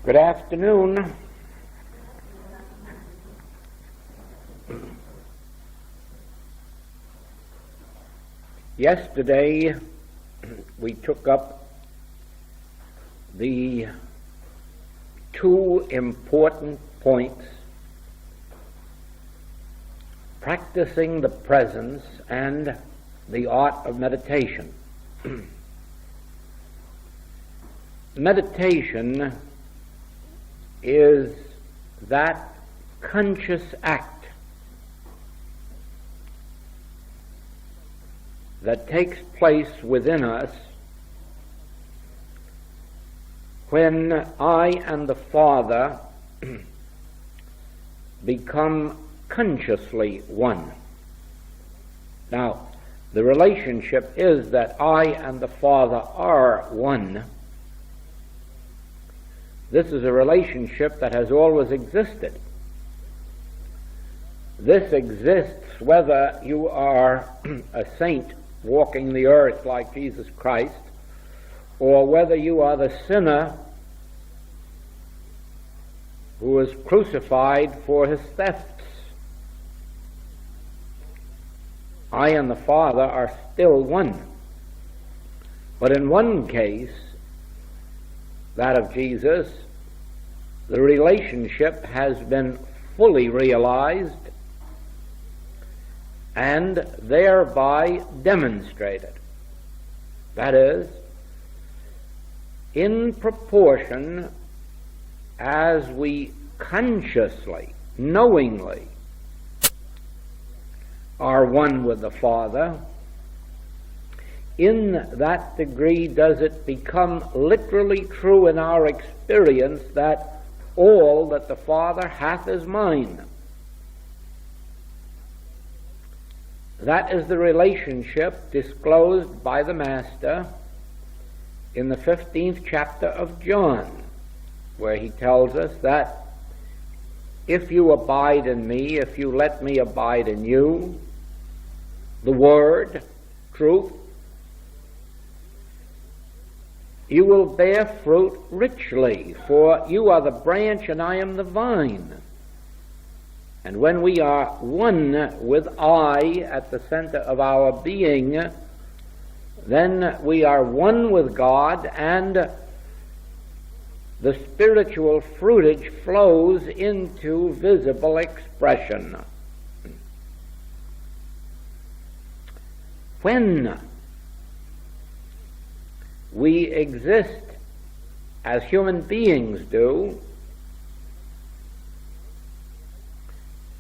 Good afternoon. Yesterday we took up the two important points: practicing the presence and the art of meditation. Meditation is that conscious act that takes place within us when I and the Father become consciously one. Now, the relationship is that I and the Father are one. This is a relationship that has always existed. This exists whether you are a saint walking the earth like Jesus Christ, or whether you are the sinner who was crucified for his thefts. I and the Father are still one. But in one case, that of Jesus, the relationship has been fully realized and thereby demonstrated. That is, in proportion as we consciously, knowingly are one with the Father, in that degree does it become literally true in our experience that all that the Father hath is mine. That is the relationship disclosed by the Master in the 15th chapter of John, where he tells us that if you abide in me, if you let me abide in you, the Word, truth, you will bear fruit richly, for you are the branch and I am the vine. And when we are one with I at the center of our being, then we are one with God, and the spiritual fruitage flows into visible expression. When we exist as human beings do,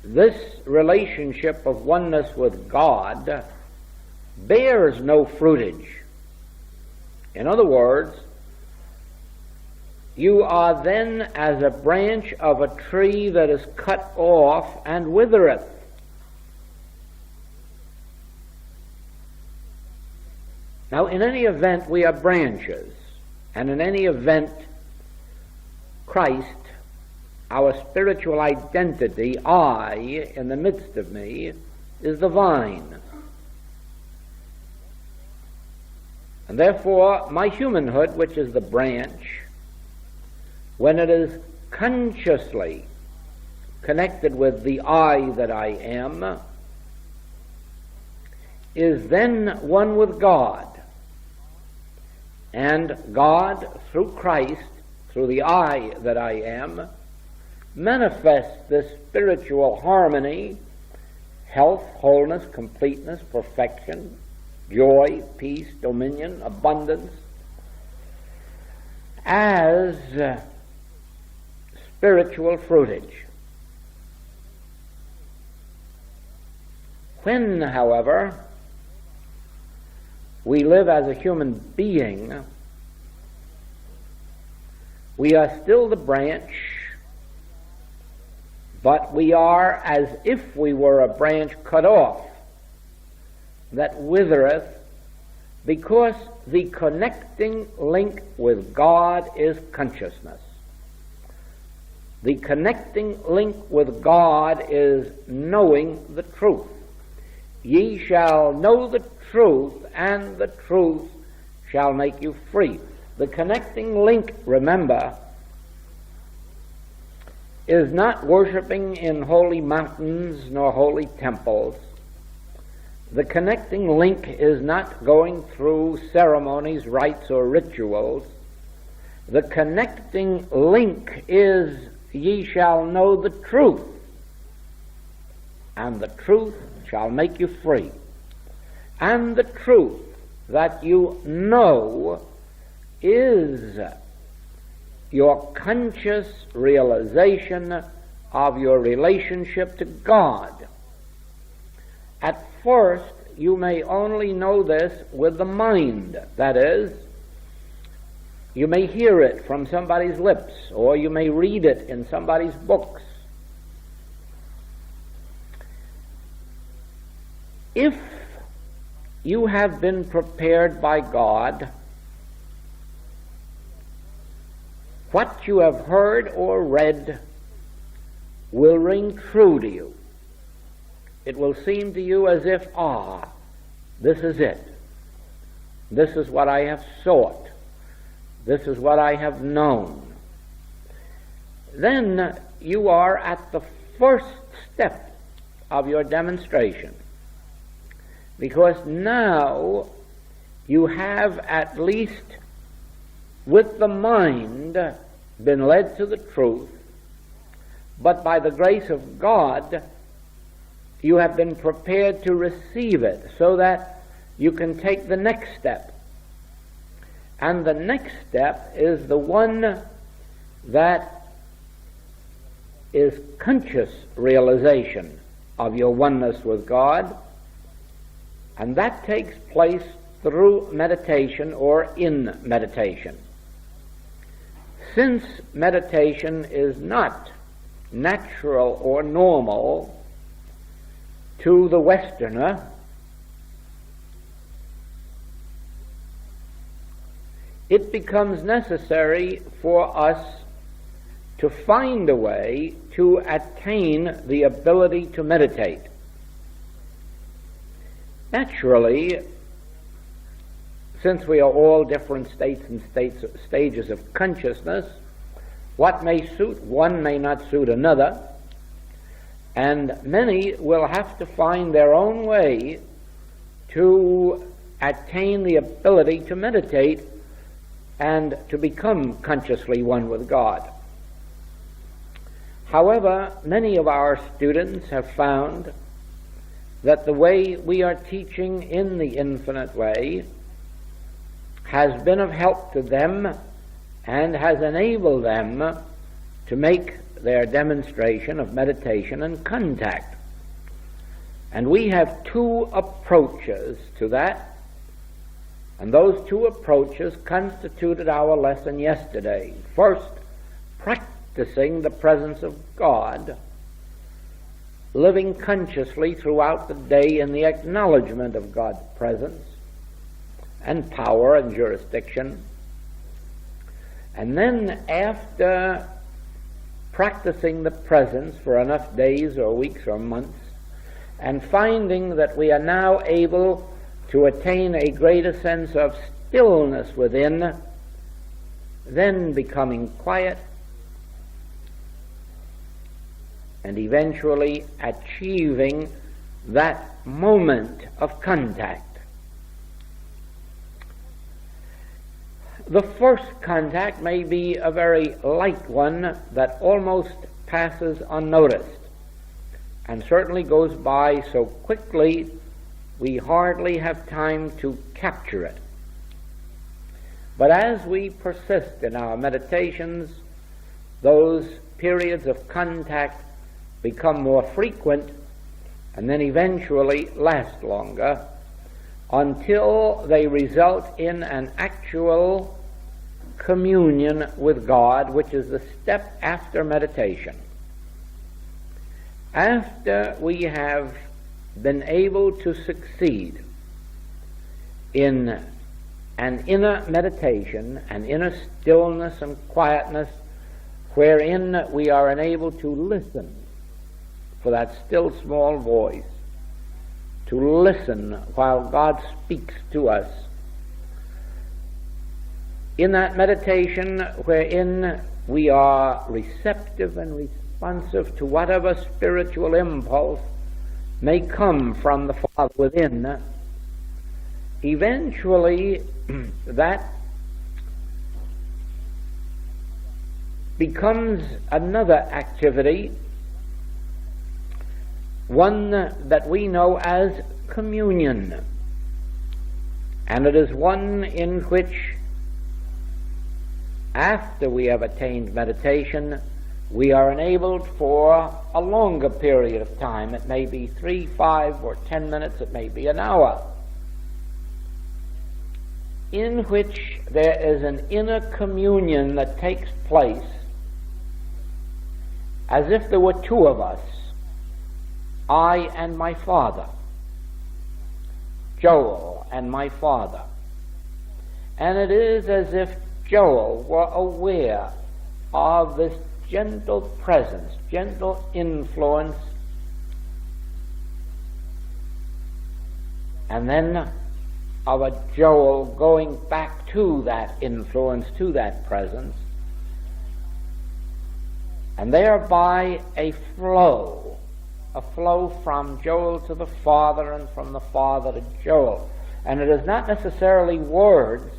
this relationship of oneness with God bears no fruitage. In other words, you are then as a branch of a tree that is cut off and withereth. Now, in any event, we are branches, and in any event, Christ, our spiritual identity, I, in the midst of me, is the vine. And therefore, my humanhood, which is the branch, when it is consciously connected with the I that I am, is then one with God. And God, through Christ, through the I that I am, manifests this spiritual harmony, health, wholeness, completeness, perfection, joy, peace, dominion, abundance, as spiritual fruitage. When, however, we live as a human being, we are still the branch, but we are as if we were a branch cut off that withereth, because the connecting link with God is consciousness. The connecting link with God is knowing the truth. Ye shall know the truth, and the truth shall make you free. The connecting link, remember, is not worshiping in holy mountains nor holy temples. The connecting link is not going through ceremonies, rites, or rituals. The connecting link is, ye shall know the truth, and the truth shall make you free. And the truth that you know is your conscious realization of your relationship to God. At first, you may only know this with the mind. That is, you may hear it from somebody's lips, or you may read it in somebody's books. If you have been prepared by God, what you have heard or read will ring true to you. It will seem to you as if, this is it. This is what I have sought. This is what I have known. Then you are at the first step of your demonstration, because now you have at least with the mind been led to the truth, but by the grace of God you have been prepared to receive it so that you can take the next step. And the next step is the one that is conscious realization of your oneness with God, and that takes place through meditation or in meditation. Since meditation is not natural or normal to the Westerner, it becomes necessary for us to find a way to attain the ability to meditate. Naturally, since we are all different states and stages of consciousness, what may suit one may not suit another, and many will have to find their own way to attain the ability to meditate and to become consciously one with God. However, many of our students have found that the way we are teaching in the infinite way has been of help to them and has enabled them to make their demonstration of meditation and contact. And we have two approaches to that, and those two approaches constituted our lesson yesterday. First, practicing the presence of God, living consciously throughout the day in the acknowledgement of God's presence and power and jurisdiction. And then after practicing the presence for enough days or weeks or months, and finding that we are now able to attain a greater sense of stillness within, then becoming quiet, and eventually achieving that moment of contact. The first contact may be a very light one that almost passes unnoticed, and certainly goes by so quickly we hardly have time to capture it. But as we persist in our meditations, those periods of contact become more frequent and then eventually last longer until they result in an actual communion with God, which is the step after meditation. After we have been able to succeed in an inner meditation, an inner stillness and quietness, wherein we are enabled to listen for that still small voice, to listen while God speaks to us. In that meditation wherein we are receptive and responsive to whatever spiritual impulse may come from the Father within, eventually that becomes another activity, one that we know as communion. And it is one in which, after we have attained meditation, we are enabled for a longer period of time. It may be 3, 5, or 10 minutes, it may be an hour, in which there is an inner communion that takes place as if there were two of us, I and my Father, Joel and my Father. And it is as if Joel were aware of this gentle presence, gentle influence, and then of a Joel going back to that influence, to that presence, and thereby a flow from Joel to the Father and from the Father to Joel. And it is not necessarily words,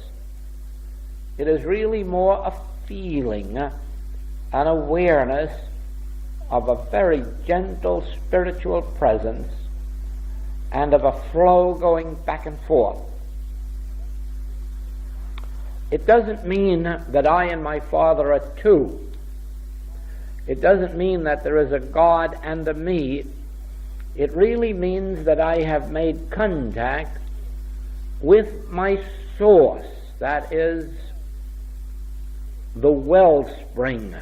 it is really more a feeling, an awareness of a very gentle spiritual presence and of a flow going back and forth. It doesn't mean that I and my Father are two. It doesn't mean that there is a God and a me. It really means that I have made contact with my source, that is the wellspring,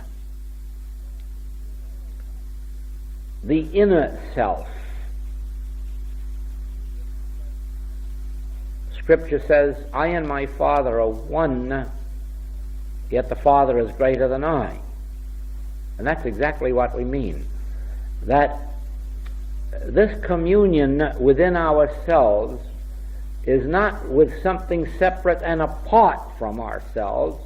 the inner self. Scripture says, I and my Father are one, yet the Father is greater than I. And that's exactly what we mean. That this communion within ourselves is not with something separate and apart from ourselves.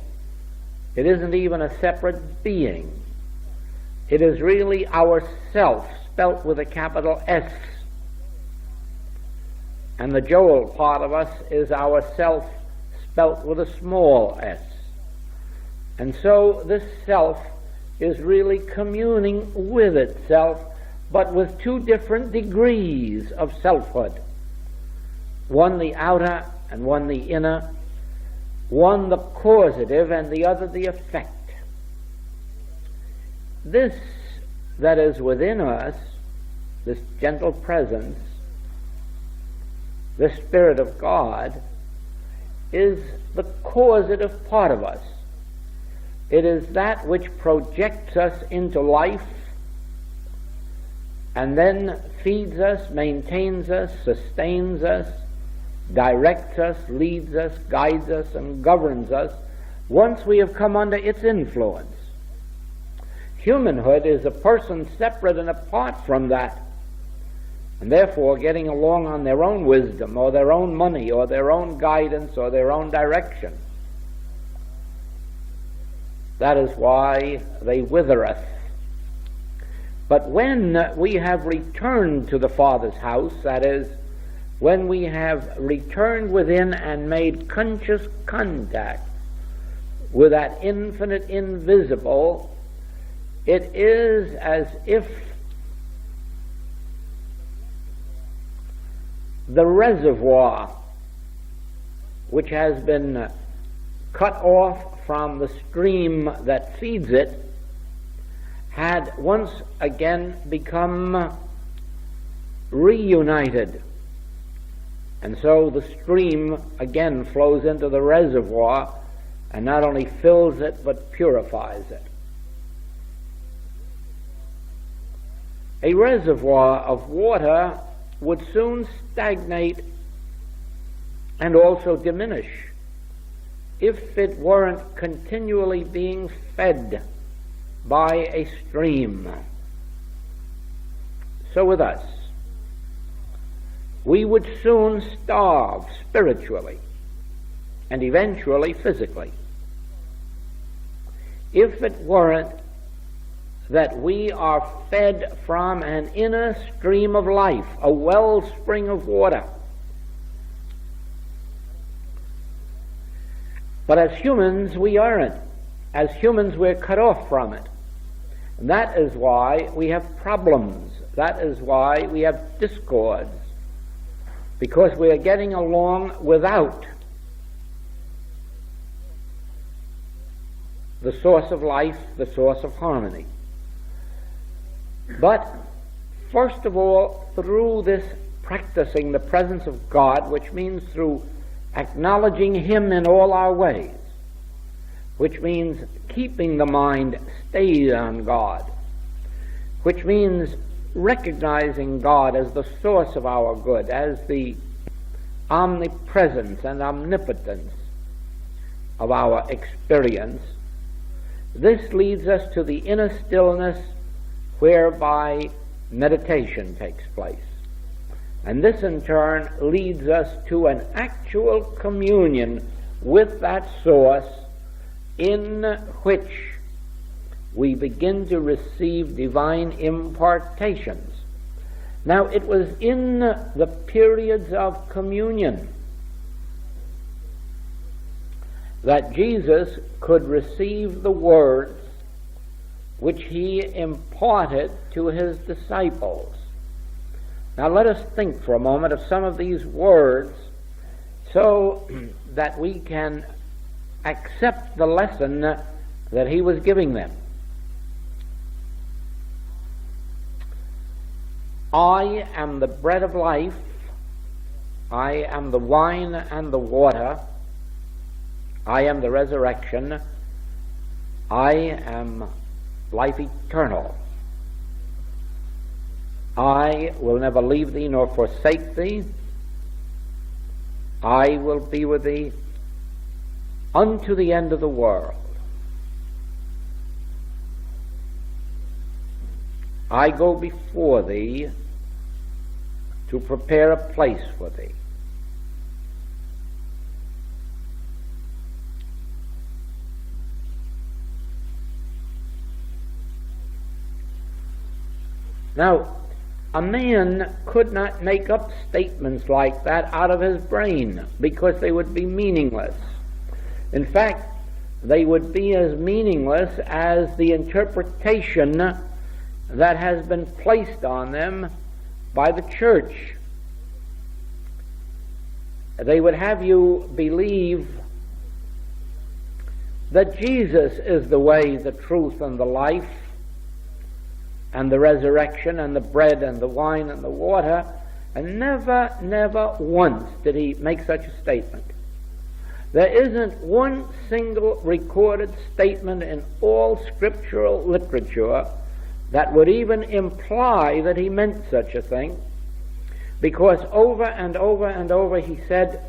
It isn't even a separate being. It is really our self, spelt with a capital S. And the Joel part of us is our self, spelt with a small s. And so this self is really communing with itself, but with two different degrees of selfhood. One the outer and one the inner, one the causative and the other the effect. This that is within us, this gentle presence, the Spirit of God, is the causative part of us. It is that which projects us into life and then feeds us, maintains us, sustains us, directs us, leads us, guides us, and governs us once we have come under its influence. Humanhood is a person separate and apart from that, and therefore getting along on their own wisdom or their own money or their own guidance or their own direction. That is why they withereth. But when we have returned to the Father's house, that is, when we have returned within and made conscious contact with that infinite invisible, it is as if the reservoir, which has been cut off from the stream that feeds it, had once again become reunited. And so the stream again flows into the reservoir and not only fills it but purifies it. A reservoir of water would soon stagnate and also diminish if it weren't continually being fed by a stream. So with us, we would soon starve spiritually and eventually physically if it weren't that we are fed from an inner stream of life, a wellspring of water. But as humans, we aren't. As humans, we're cut off from it. And that is why we have problems. That is why we have discords. Because we are getting along without the source of life, the source of harmony. But first of all, through this practicing the presence of God, which means through acknowledging Him in all our ways, which means keeping the mind stayed on God, which means recognizing God as the source of our good, as the omnipresence and omnipotence of our experience. This leads us to the inner stillness whereby meditation takes place. And this in turn leads us to an actual communion with that source, in which we begin to receive divine impartations. Now, it was in the periods of communion that Jesus could receive the words which He imparted to His disciples. Now let us think for a moment of some of these words so that we can accept the lesson that He was giving them. I am the bread of life. I am the wine and the water. I am the resurrection. I am life eternal. I will never leave thee nor forsake thee. I will be with thee unto the end of the world. I go before thee to prepare a place for thee. Now, a man could not make up statements like that out of his brain, because they would be meaningless. In fact, they would be as meaningless as the interpretation that has been placed on them by the church. They would have you believe that Jesus is the way, the truth, and the life, and the resurrection, and the bread, and the wine, and the water, and never once did he make such a statement. There isn't one single recorded statement in all scriptural literature that would even imply that he meant such a thing, because over and over and over he said,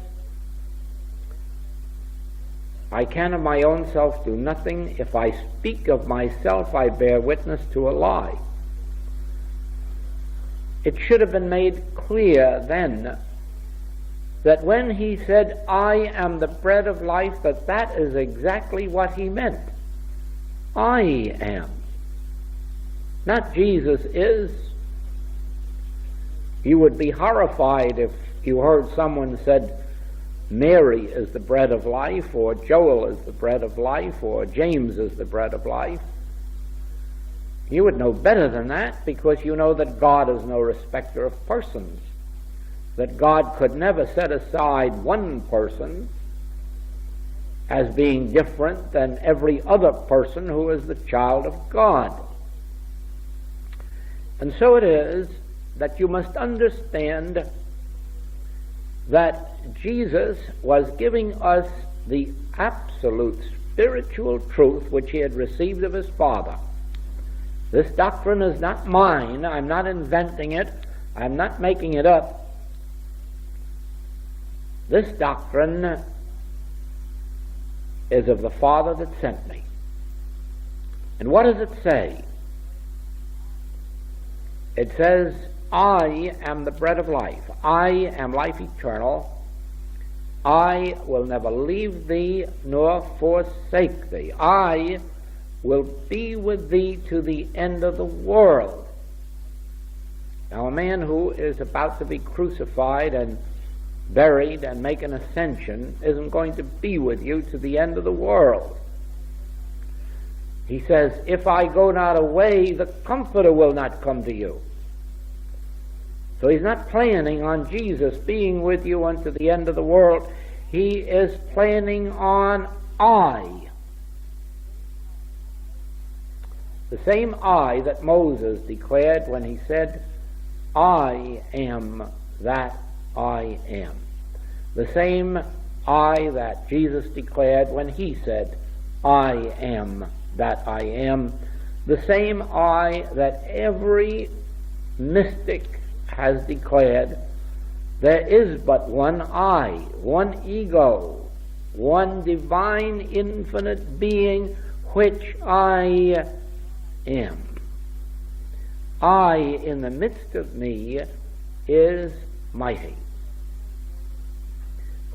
I can of my own self do nothing. If I speak of myself, I bear witness to a lie. It should have been made clear then that when he said, I am the bread of life, that is exactly what he meant. I am. Not Jesus is. You would be horrified if you heard someone said, Mary is the bread of life, or Joel is the bread of life, or James is the bread of life. You would know better than that, because you know that God is no respecter of persons, that God could never set aside one person as being different than every other person who is the child of God. And so it is that you must understand that Jesus was giving us the absolute spiritual truth which he had received of his Father. This doctrine is not mine. I'm not inventing it. I'm not making it up. This doctrine is of the Father that sent me. And what does it say? It says, I am the bread of life. I am life eternal. I will never leave thee nor forsake thee. I will be with thee to the end of the world. Now, a man who is about to be crucified and buried and make an ascension isn't going to be with you to the end of the world. He says, if I go not away, the Comforter will not come to you. So he's not planning on Jesus being with you unto the end of the world. He is planning on I. The same I that Moses declared when he said, I am that I am. The same I that Jesus declared when he said, I am that I am. The same I that every mystic has declared. There is but one I, one ego, one divine infinite being, which I am. I in the midst of me is mighty.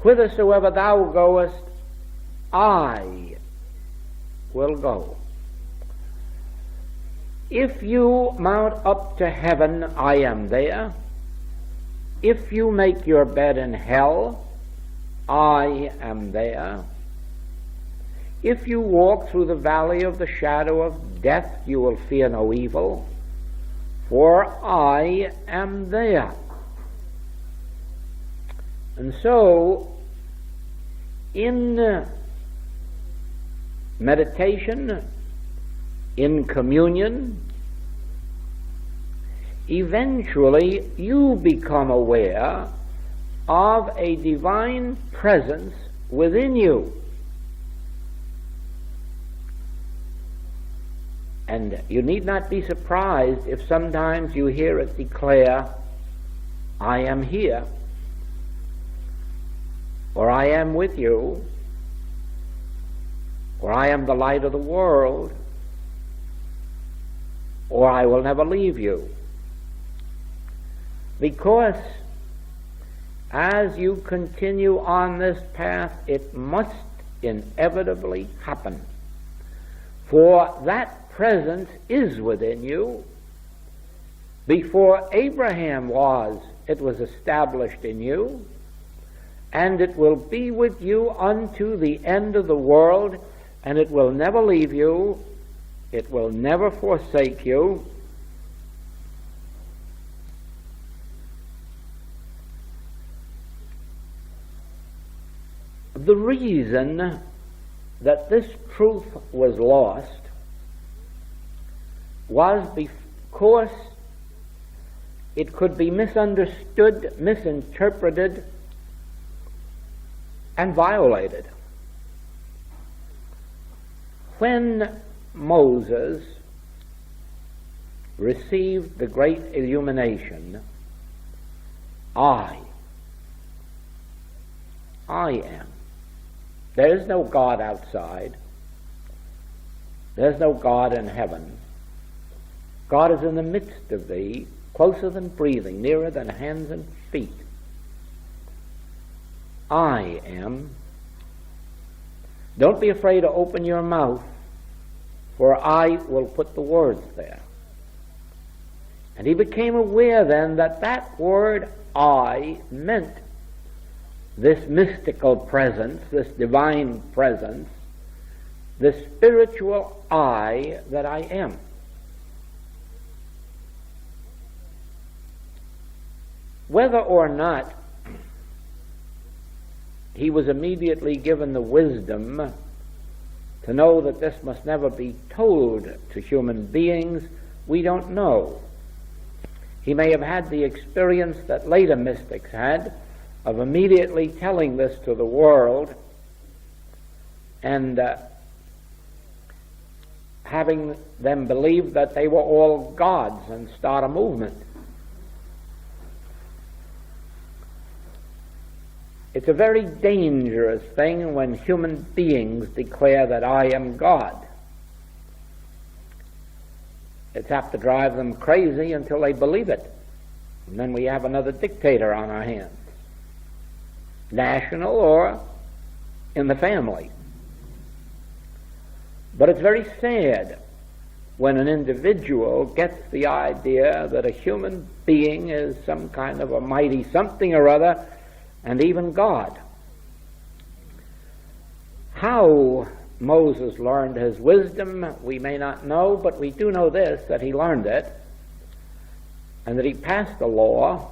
Whithersoever thou goest, I will go. If you mount up to heaven, I am there. If you make your bed in hell, I am there. If you walk through the valley of the shadow of death, you will fear no evil, for I am there. And so, in meditation, in communion, eventually you become aware of a divine presence within you. And you need not be surprised if sometimes you hear it declare, I am here, or I am with you, or I am the light of the world, or I will never leave you. Because as you continue on this path, it must inevitably happen. For that presence is within you. Before Abraham was, it was established in you, and it will be with you unto the end of the world, and it will never leave you, it will never forsake you. The reason that this truth was lost was because it could be misunderstood, misinterpreted, and violated. When Moses received the great illumination, I am. There is no God outside. There's no God in heaven. God is in the midst of thee, closer than breathing, nearer than hands and feet. I am. Don't be afraid to open your mouth, for I will put the words there. And he became aware then that that word I meant this mystical presence, this divine presence, the spiritual I that I am. Whether or not he was immediately given the wisdom to know that this must never be told to human beings, we don't know. He may have had the experience that later mystics had of immediately telling this to the world and having them believe that they were all gods and start a movement. It's a very dangerous thing when human beings declare that I am God. It's apt to drive them crazy until they believe it. And then we have another dictator on our hands, national or in the family. But it's very sad when an individual gets the idea that a human being is some kind of a mighty something or other, and even God. How Moses learned his wisdom we may not know, but we do know this, that he learned it, and that he passed a law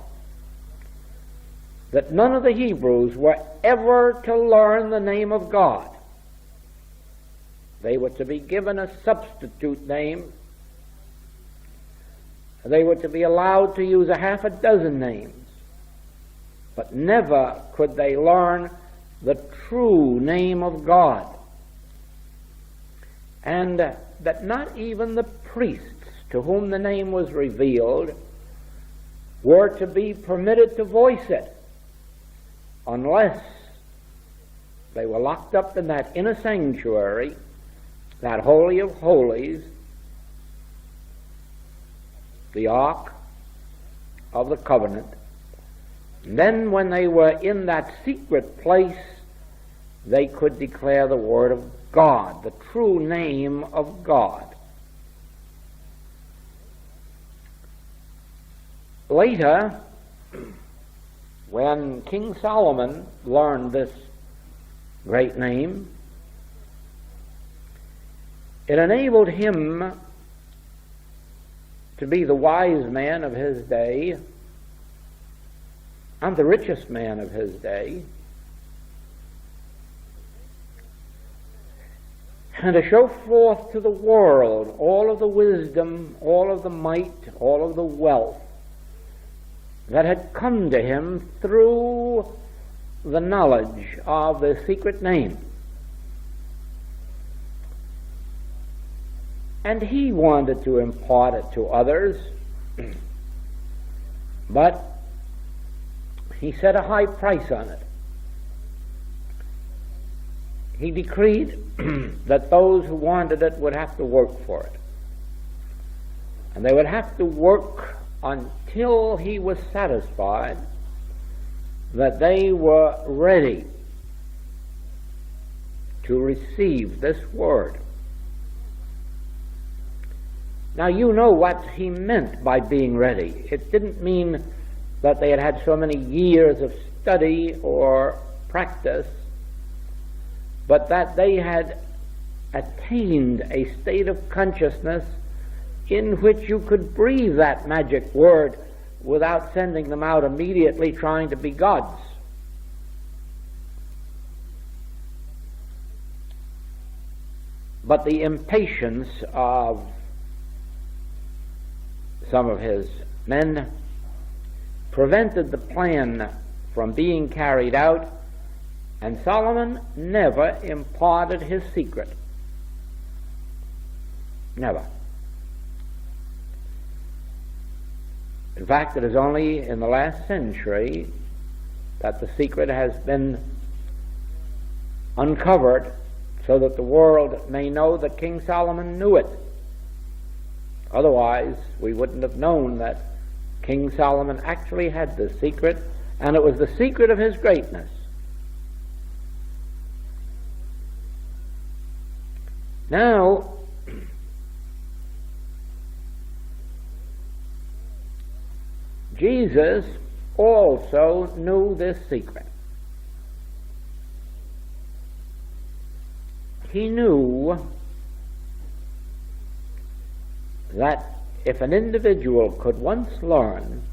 that none of the Hebrews were ever to learn the name of God. They were to be given a substitute name. They were to be allowed to use a half a dozen names, but never could they learn the true name of God. And that not even the priests to whom the name was revealed were to be permitted to voice it unless they were locked up in that inner sanctuary, that Holy of Holies, the Ark of the Covenant. And then when they were in that secret place, they could declare the Word of God, the true name of God. Later, when King Solomon learned this great name, it enabled him to be the wise man of his day and the richest man of his day, and to show forth to the world all of the wisdom, all of the might, all of the wealth that had come to him through the knowledge of the secret name. And he wanted to impart it to others, but he set a high price on it. He decreed that those who wanted it would have to work for it. And they would have to work until he was satisfied that they were ready to receive this word. Now you know what he meant by being ready. It didn't mean that they had had so many years of study or practice, but that they had attained a state of consciousness in which you could breathe that magic word without sending them out immediately trying to be gods. But the impatience of some of his men prevented the plan from being carried out, and Solomon never imparted his secret. Never. In fact, it is only in the last century that the secret has been uncovered so that the world may know that King Solomon knew it. Otherwise, we wouldn't have known that King Solomon actually had this secret, and it was the secret of his greatness. Now, Jesus also knew this secret. He knew that if an individual could once learn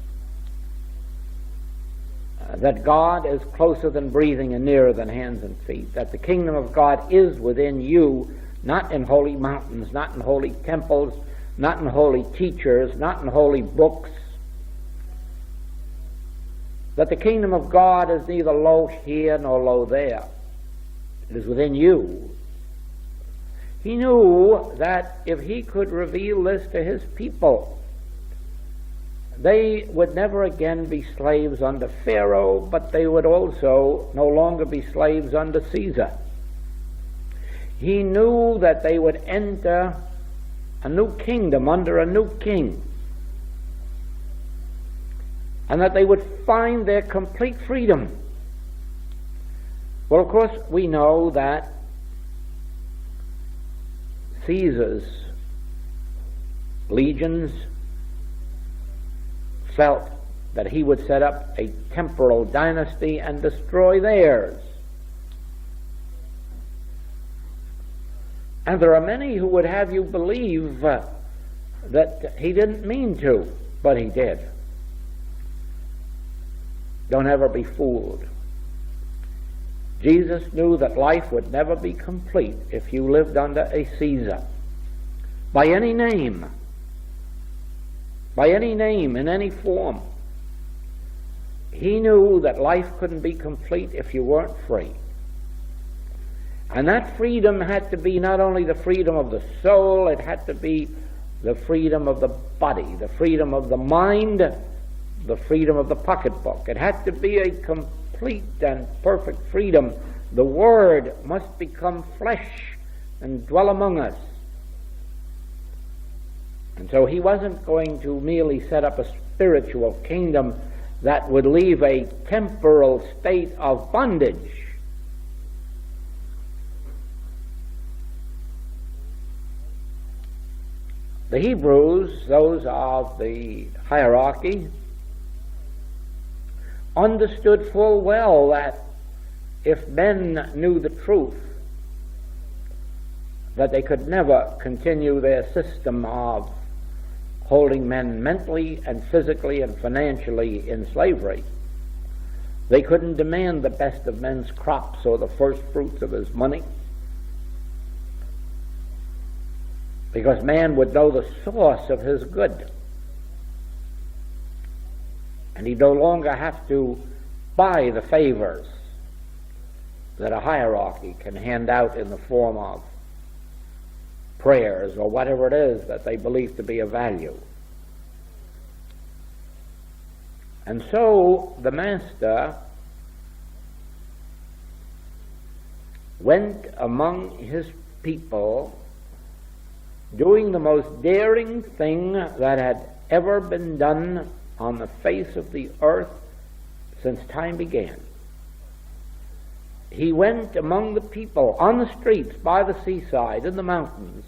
that God is closer than breathing and nearer than hands and feet, that the kingdom of God is within you, not in holy mountains, not in holy temples, not in holy teachers, not in holy books, that the kingdom of God is neither low here nor low there. It is within you. He knew that if he could reveal this to his people, they would never again be slaves under Pharaoh, but they would also no longer be slaves under Caesar. He knew that they would enter a new kingdom under a new king, and that they would find their complete freedom. Well, of course, we know that Caesar's legions felt that he would set up a temporal dynasty and destroy theirs. And there are many who would have you believe that he didn't mean to, but he did. Don't ever be fooled. Jesus knew that life would never be complete if you lived under a Caesar. By any name, in any form. He knew that life couldn't be complete if you weren't free. And that freedom had to be not only the freedom of the soul, it had to be the freedom of the body, the freedom of the mind, the freedom of the pocketbook. It had to be a complete and perfect freedom. The Word must become flesh and dwell among us. And so he wasn't going to merely set up a spiritual kingdom that would leave a temporal state of bondage. The Hebrews, those of the hierarchy, understood full well that if men knew the truth, that they could never continue their system of holding men mentally and physically and financially in slavery. They couldn't demand the best of men's crops or the first fruits of his money, because man would know the source of his good. And he'd no longer have to buy the favors that a hierarchy can hand out in the form of prayers or whatever it is that they believe to be of value. And so the master went among his people doing the most daring thing that had ever been done on the face of the earth since time began. He went among the people, on the streets, by the seaside, in the mountains,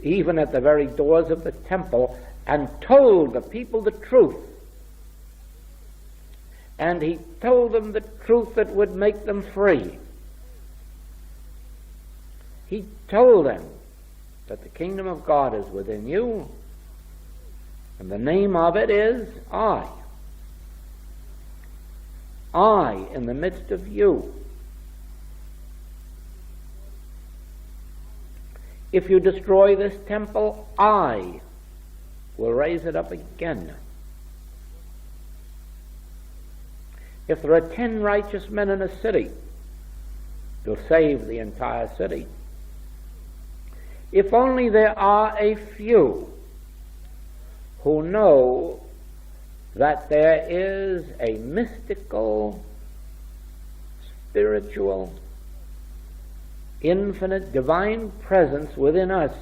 even at the very doors of the temple, and told the people the truth. And he told them the truth that would make them free. He told them that the kingdom of God is within you, and the name of it is I in the midst of you. If you destroy this temple, I will raise it up again. If there are 10 righteous men in a city, it'll save the entire city. If only there are a few who know that there is a mystical, spiritual, infinite, divine presence within us,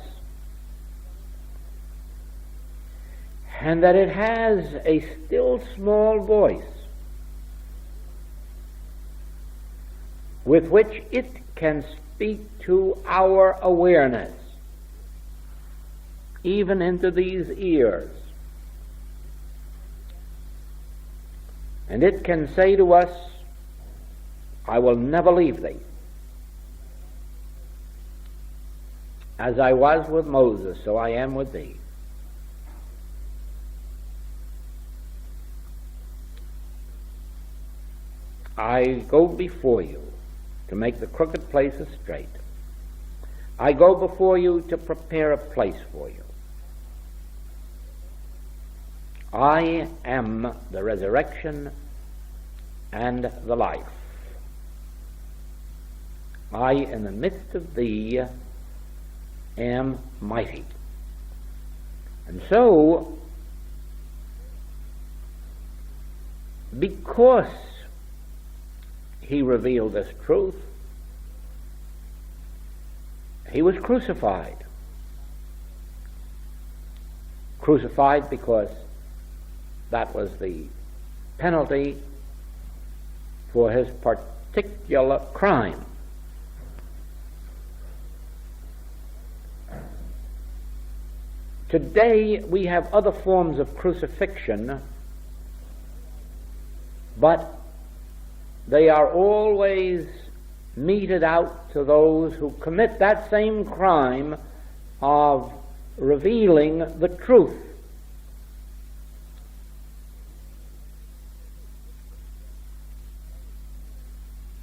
and that it has a still small voice with which it can speak to our awareness, even into these ears. And it can say to us, I will never leave thee. As I was with Moses, so I am with thee. I go before you to make the crooked places straight. I go before you to prepare a place for you. I am the resurrection and the life. I, in the midst of thee, am mighty. And so, because he revealed this truth, he was crucified. Crucified because that was the penalty for his particular crime. Today we have other forms of crucifixion, but they are always meted out to those who commit that same crime of revealing the truth.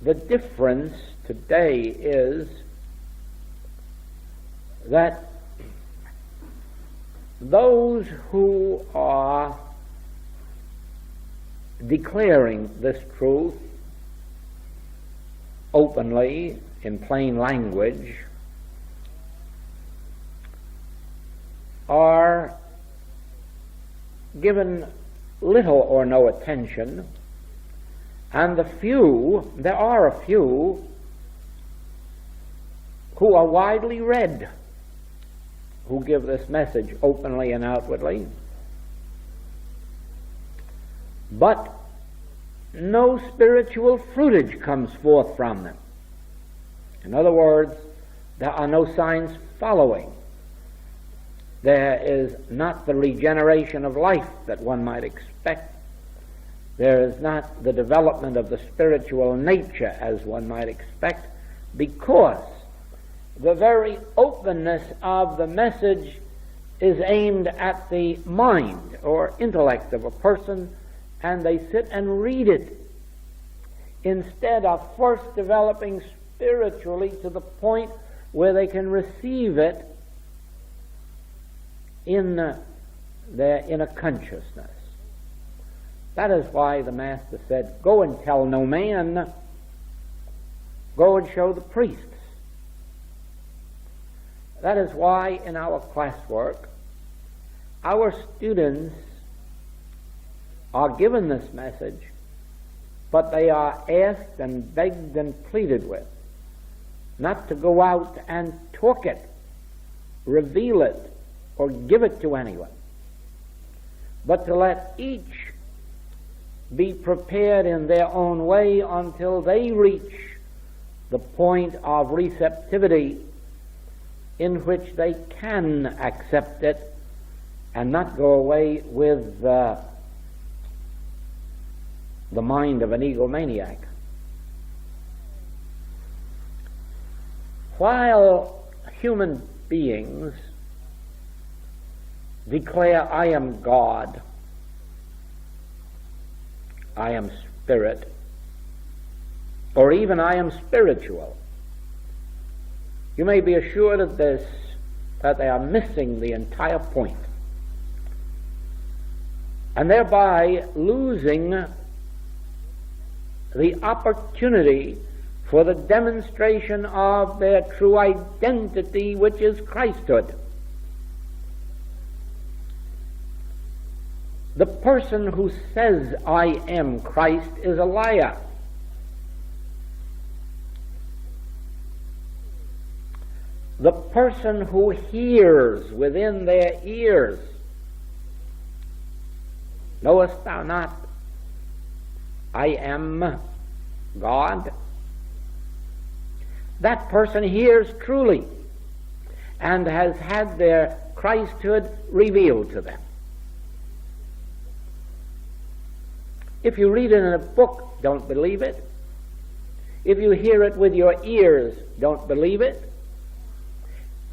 The difference today is that those who are declaring this truth openly in plain language are given little or no attention, and there are a few who are widely read, who give this message openly and outwardly, but no spiritual fruitage comes forth from them. In other words, there are no signs following. There is not the regeneration of life that one might expect. There is not the development of the spiritual nature as one might expect, because the very openness of the message is aimed at the mind or intellect of a person, and they sit and read it instead of first developing spiritually to the point where they can receive it in their inner consciousness. That is why the Master said, "Go and tell no man, go and show the priests." That is why in our classwork, our students are given this message, but they are asked and begged and pleaded with not to go out and talk it, reveal it, or give it to anyone, but to let each be prepared in their own way until they reach the point of receptivity in which they can accept it and not go away with the mind of an egomaniac. While human beings declare, "I am God, I am spirit," or even "I am spiritual," you may be assured of this, that they are missing the entire point, and thereby losing the opportunity for the demonstration of their true identity, which is Christhood. The person who says, "I am Christ," is a liar. The person who hears within their ears, "Knowest thou not, I am God?" That person hears truly and has had their Christhood revealed to them. If you read it in a book, don't believe it. If you hear it with your ears, don't believe it.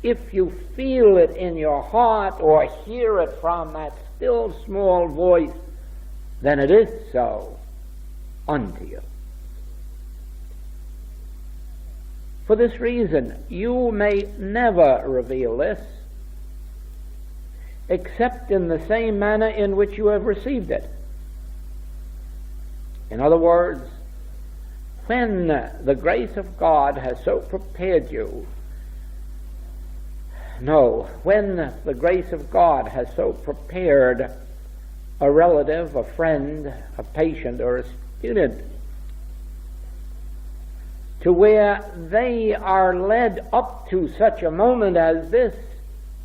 If you feel it in your heart or hear it from that still small voice, then it is so unto you. For this reason, you may never reveal this except in the same manner in which you have received it. In other words, when the grace of God has so prepared you, when the grace of God has so prepared a relative, a friend, a patient, or a student, to where they are led up to such a moment as this,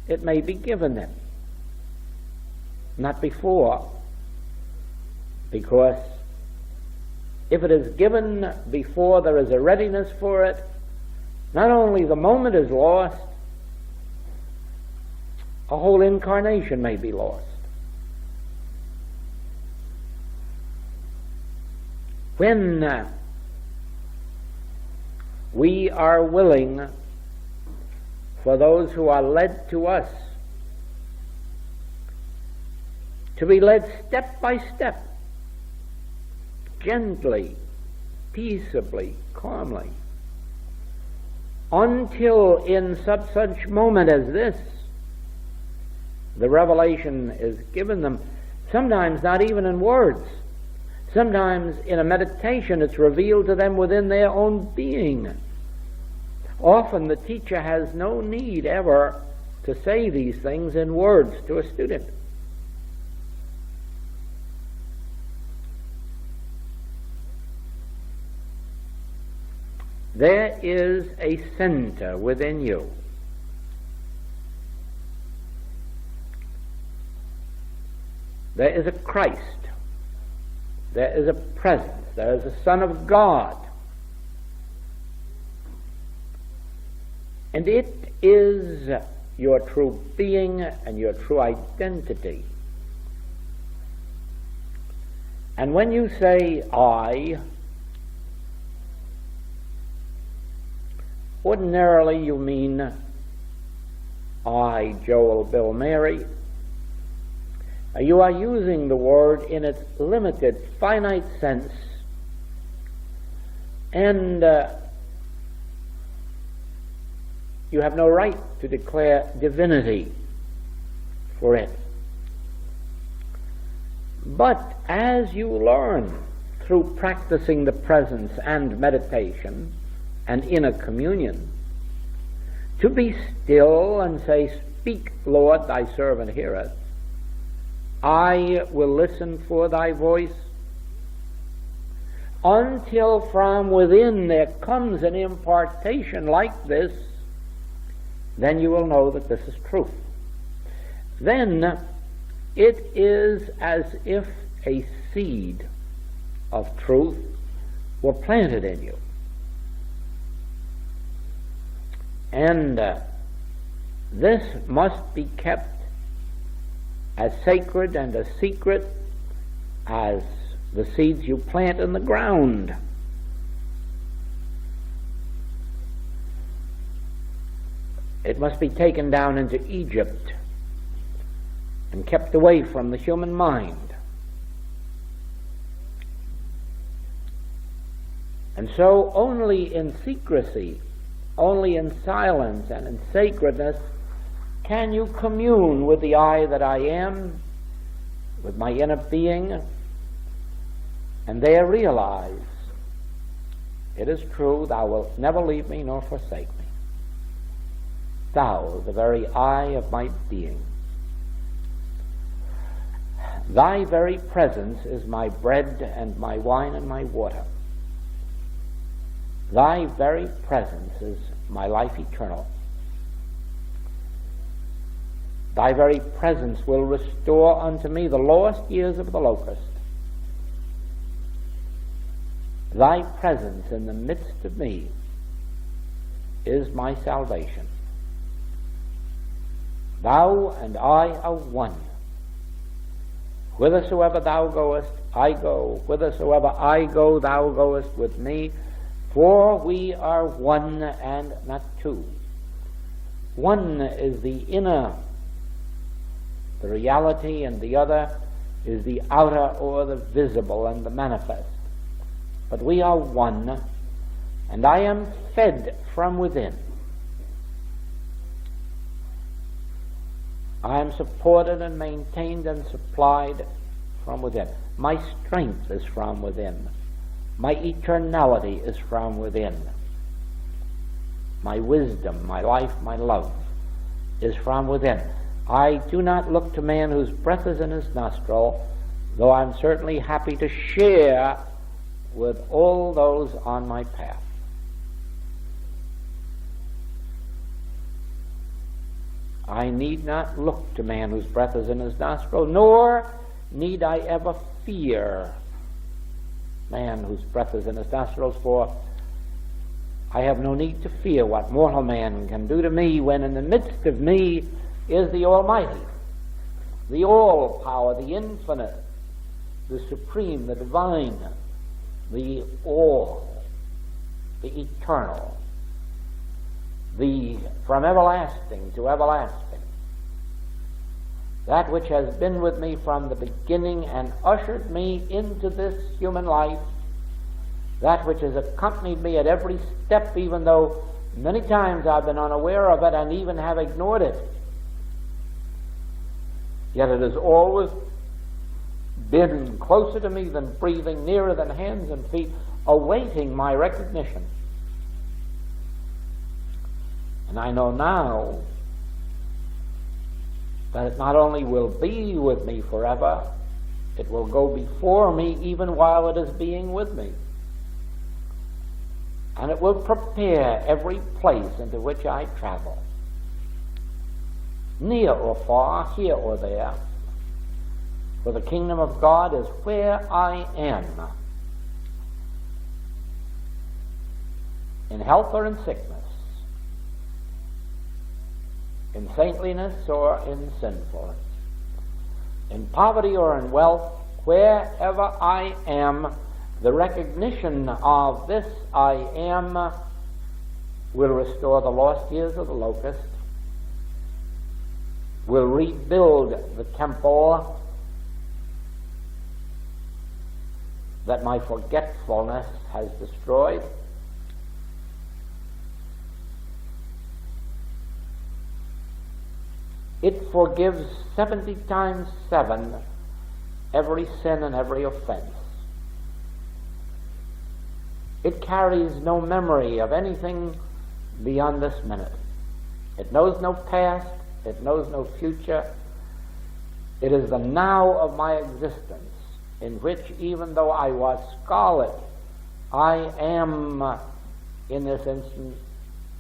it may be given them. Not before, because if it is given before there is a readiness for it, not only the moment is lost, A whole incarnation may be lost. When we are willing for those who are led to us to be led step by step, gently, peaceably, calmly, until in such moment as this, the revelation is given them, sometimes not even in words. Sometimes in a meditation it's revealed to them within their own being. Often the teacher has no need ever to say these things in words to a student. There is a center within you. There is a Christ. There is a presence. There is a Son of God. And it is your true being and your true identity. And when you say I, ordinarily you mean I, Joel, Bill, Mary. You are using the word in its limited, finite sense, and you have no right to declare divinity for it. But as you learn through practicing the presence and meditation and inner communion to be still and say, "Speak, Lord, thy servant heareth. I will listen for thy voice," until from within there comes an impartation like this, then you will know that this is truth. Then it is as if a seed of truth were planted in you. And this must be kept as sacred and as secret as the seeds you plant in the ground. It must be taken down into Egypt and kept away from the human mind. And so only in secrecy, only in silence and in sacredness can you commune with the I that I am, with my inner being, and there realize, it is true, thou wilt never leave me nor forsake me. Thou, the very I of my being. Thy very presence is my bread and my wine and my water. Thy very presence is my life eternal. Thy very presence will restore unto me the lost years of the locust. Thy presence in the midst of me is my salvation. Thou and I are one. Whithersoever thou goest, I go. Whithersoever I go, thou goest with me. For we are one and not two. One is the inner, the reality, and the other is the outer or the visible and the manifest. But we are one, and I am fed from within. I am supported and maintained and supplied from within. My strength is from within. My eternality is from within. My wisdom, my life, my love is from within. I do not look to man whose breath is in his nostril, though I'm certainly happy to share with all those on my path. I need not look to man whose breath is in his nostril, nor need I ever fear man whose breath is in his nostrils, for I have no need to fear what mortal man can do to me when in the midst of me is the Almighty, the all-power, the infinite, the supreme, the divine, the all, the eternal, the from everlasting to everlasting, that which has been with me from the beginning and ushered me into this human life, that which has accompanied me at every step, even though many times I've been unaware of it and even have ignored it. Yet it has always been closer to me than breathing, nearer than hands and feet, awaiting my recognition. And I know now that it not only will be with me forever, it will go before me even while it is being with me. And it will prepare every place into which I travel, near or far, here or there. For the kingdom of God is where I am, in health or in sickness, in saintliness or in sinfulness, in poverty or in wealth, wherever I am, the recognition of this I am will restore the lost years of the locust, will rebuild the temple that my forgetfulness has destroyed. It forgives 70 times 7 every sin and every offense. It carries no memory of anything beyond this minute. It knows no past. It knows no future. It is the now of my existence, in which, even though I was scarlet, I am, in this instant,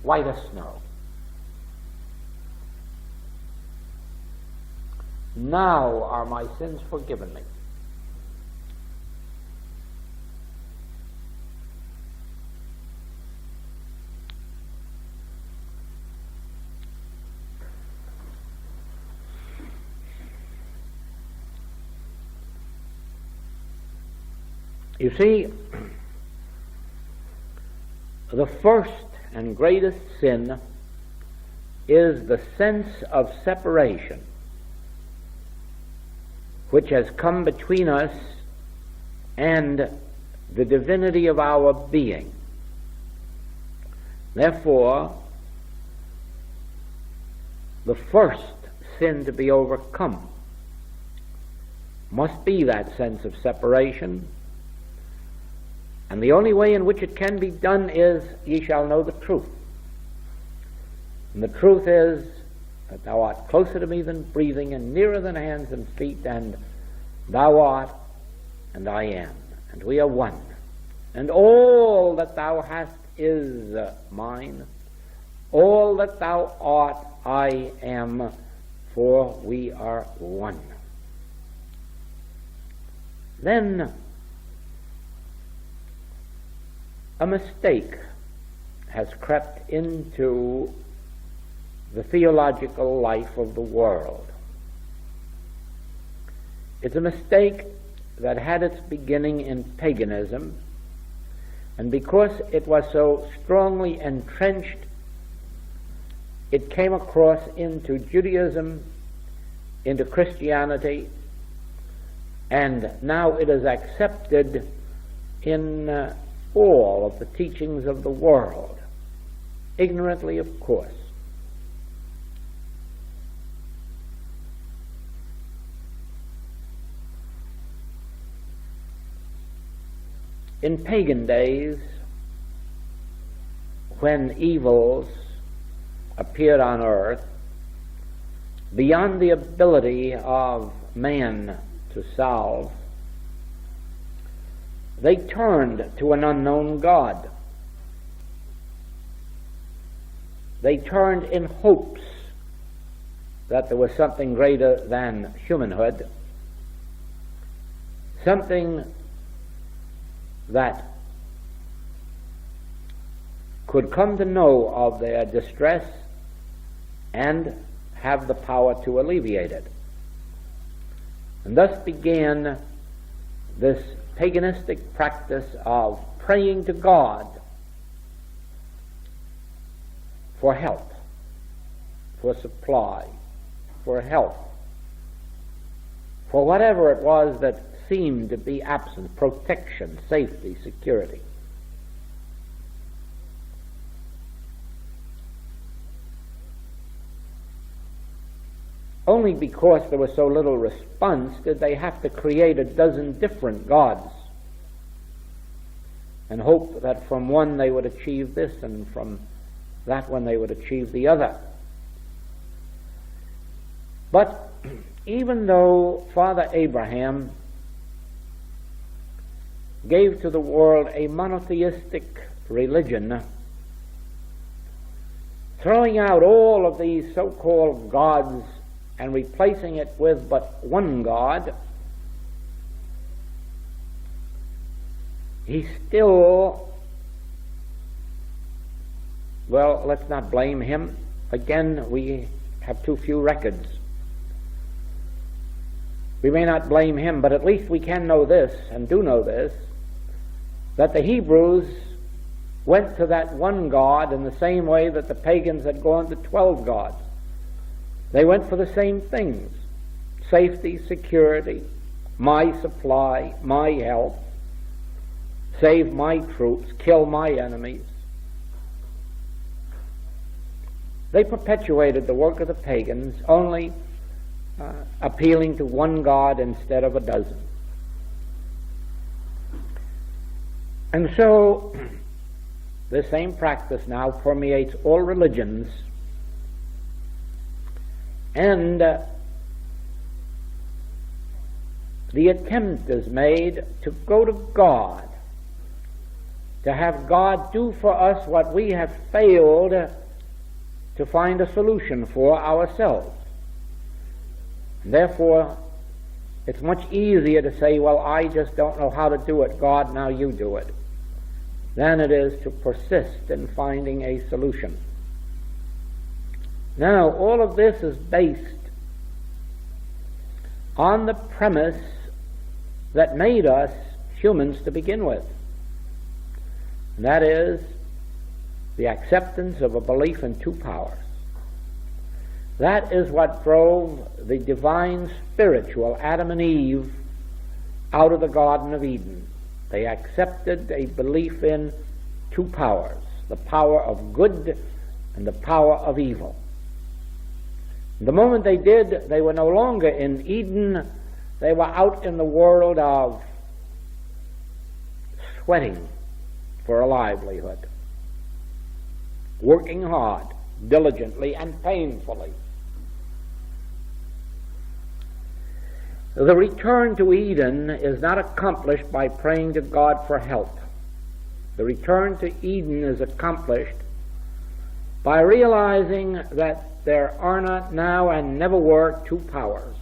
white as snow. Now are my sins forgiven me. You see, the first and greatest sin is the sense of separation which has come between us and the divinity of our being. Therefore, the first sin to be overcome must be that sense of separation. And the only way in which it can be done is, ye shall know the truth. And the truth is that thou art closer to me than breathing, and nearer than hands and feet, and thou art, and I am, and we are one. And all that thou hast is mine. All that thou art, I am, for we are one. Then a mistake has crept into the theological life of the world. It's a mistake that had its beginning in paganism, and because it was so strongly entrenched, it came across into Judaism, into Christianity, and now it is accepted in all of the teachings of the world, ignorantly, of course. In pagan days, when evils appeared on earth beyond the ability of man to solve, they turned to an unknown God. They turned in hopes that there was something greater than humanhood, something that could come to know of their distress and have the power to alleviate it. And thus began this paganistic practice of praying to God for help, for supply, for health, for whatever it was that seemed to be absent, protection, safety, security. Only because there was so little response did they have to create a dozen different gods and hope that from one they would achieve this and from that one they would achieve the other. But even though Father Abraham gave to the world a monotheistic religion, throwing out all of these so-called gods and replacing it with but one God, he still, well, let's not blame him. Again, we have too few records. We may not blame him, but at least we can know this, and do know this, that the Hebrews went to that one God in the same way that the pagans had gone to 12 gods. They went for the same things: safety, security, my supply, my help, save my troops, kill my enemies. They perpetuated the work of the pagans, only appealing to one God instead of a dozen. And so this same practice now permeates all religions, and the attempt is made to go to God, to have God do for us what we have failed to find a solution for ourselves. Therefore, it's much easier to say, well, I just don't know how to do it, God, now you do it, than it is to persist in finding a solution. Now, all of this is based on the premise that made us humans to begin with. And that is the acceptance of a belief in two powers. That is what drove the divine spiritual Adam and Eve out of the Garden of Eden. They accepted a belief in two powers, the power of good and the power of evil. The moment they did, they were no longer in Eden, they were out in the world of sweating for a livelihood, working hard, diligently and painfully. The return to Eden is not accomplished by praying to God for help. The return to Eden is accomplished by realizing that there are not now and never were two powers.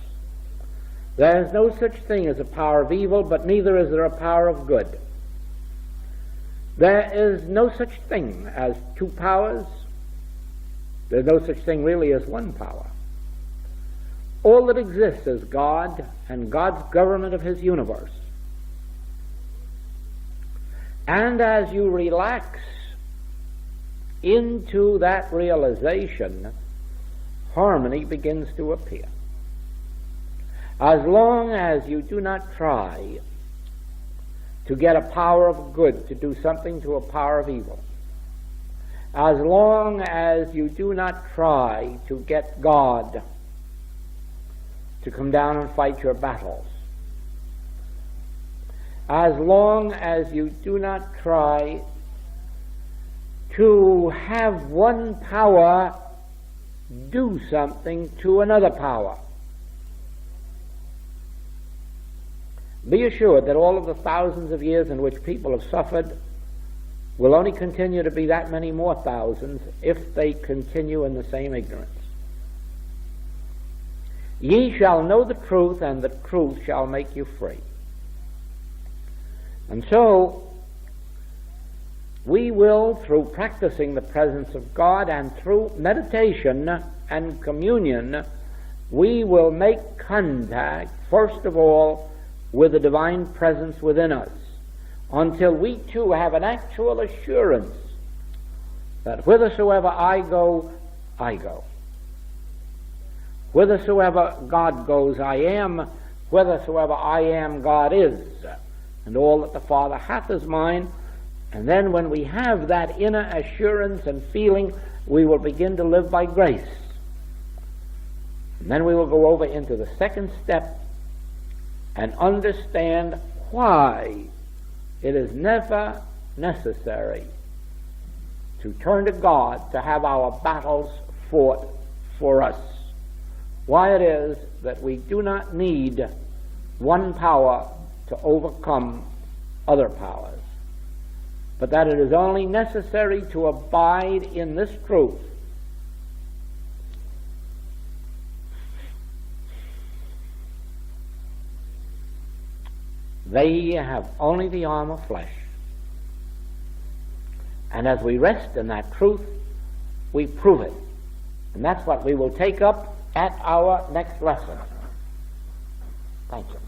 There is no such thing as a power of evil, but neither is there a power of good. There is no such thing as two powers. There's no such thing really as one power. All that exists is God and God's government of His universe. And as you relax into that realization, harmony begins to appear. As long as you do not try to get a power of good to do something to a power of evil, as long as you do not try to get God to come down and fight your battles, as long as you do not try to have one power do something to another power, be assured that all of the thousands of years in which people have suffered will only continue to be that many more thousands if they continue in the same ignorance. Ye shall know the truth, and the truth shall make you free. And so, we will, through practicing the presence of God and through meditation and communion, we will make contact, first of all, with the divine presence within us, until we too have an actual assurance that whithersoever I go, I go. Whithersoever God goes, I am. Whithersoever I am, God is. And all that the Father hath is mine. And then when we have that inner assurance and feeling, we will begin to live by grace. And then we will go over into the second step and understand why it is never necessary to turn to God to have our battles fought for us. Why it is that we do not need one power to overcome other powers, but that it is only necessary to abide in this truth. They have only the arm of flesh. And as we rest in that truth, we prove it. And that's what we will take up at our next lesson. Thank you.